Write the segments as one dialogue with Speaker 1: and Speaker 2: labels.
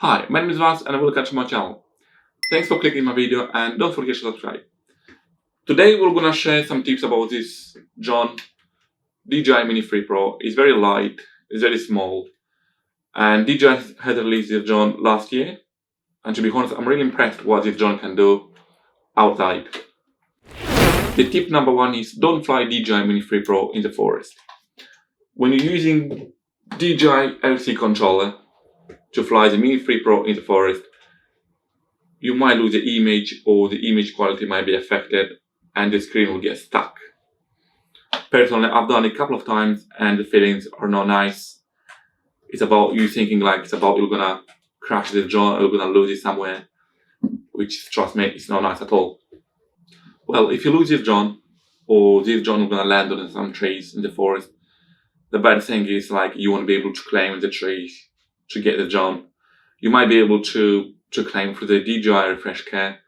Speaker 1: Hi, my name is Vaz and welcome to my channel. Thanks for clicking my video and don't forget to subscribe. Today we're gonna share some tips about this drone DJi Mini3 Pro. It's very light, it's very small, and DJi had released this drone last year, and to be honest, I'm really impressed what this drone can do outside. The tip number one is don't fly DJi Mini3 Pro in the forest. When you're using DJi LC controller to fly the Mini3 Pro in the forest, you might lose the image, or the image quality might be affected and the screen will get stuck. Personally, I've done it a couple of times and the feelings are not nice. It's about you thinking like it's about you're gonna crash the drone or you're gonna lose it somewhere, which, trust me, it's not nice at all. Well, if you lose this drone, or this drone is gonna land on some trees in the forest, the bad thing is like you won't be able to claim the trees to get the drone. You might be able to claim for the DJi refresh care,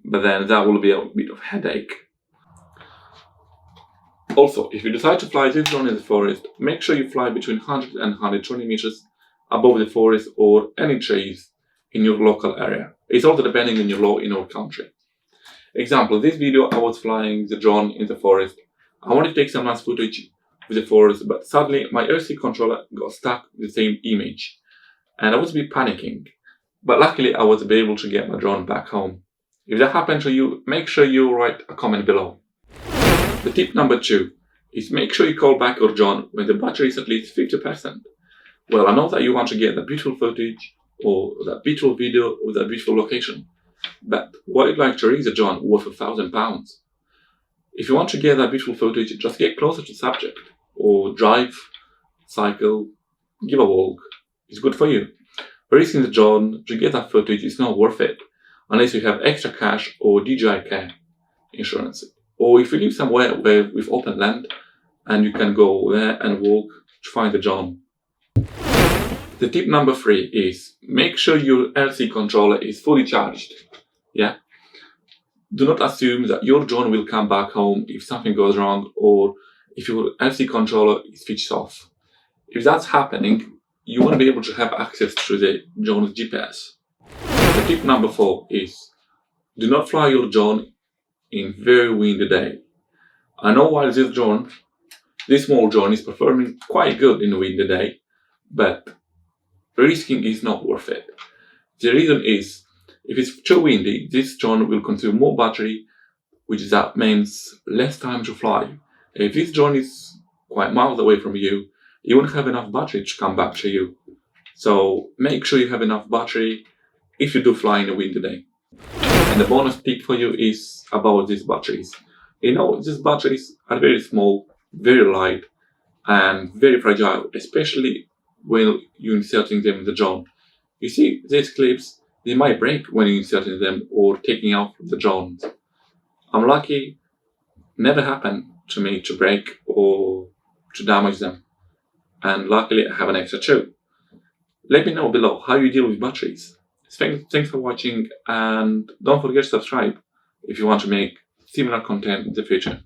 Speaker 1: but then that will be a bit of a headache. Also, if you decide to fly this drone in the forest, make sure you fly between 100 and 120 meters above the forest or any trees in your local area. It's also depending on your law in our country. Example, this video I was flying the drone in the forest. I wanted to take some nice footage with the forest, but sadly my LC controller got stuck with the same image and I was a bit panicking, but luckily I was able to get my drone back home. If that happened to you, make sure you write a comment below. The tip number two is make sure you call back your drone when the battery is at least 50%. Well, I know that you want to get the beautiful footage or that beautiful video or that beautiful location, but what if like to raise a drone worth £1,000? If you want to get that beautiful footage, just get closer to the subject, or drive, cycle, give a walk. It's good for you. Risking the drone to get that footage is not worth it unless you have extra cash or DJi Care insurance. Or if you live somewhere with open land and you can go there and walk to find the drone. The tip number three is make sure your LC controller is fully charged. Yeah? Do not assume that your drone will come back home if something goes wrong or if your LC controller is switched off. If that's happening, you want to be able to have access to the drone's GPS. The tip number four is do not fly your drone in very windy day. I know while this small drone is performing quite good in a windy day, but risking is not worth it. The reason is, if it's too windy, this drone will consume more battery, which that means less time to fly. If this drone is quite miles away from you, you won't have enough battery to come back to you. So make sure you have enough battery if you do fly in a windy day. And the bonus tip for you is about these batteries. You know, these batteries are very small, very light, and very fragile, especially when you're inserting them in the drone. You see, these clips, they might break when you're inserting them or taking out the drone. I'm lucky, never happened to me to break or to damage them. And luckily I have an extra two. Let me know below how you deal with batteries. Thanks for watching, and don't forget to subscribe if you want to make similar content in the future.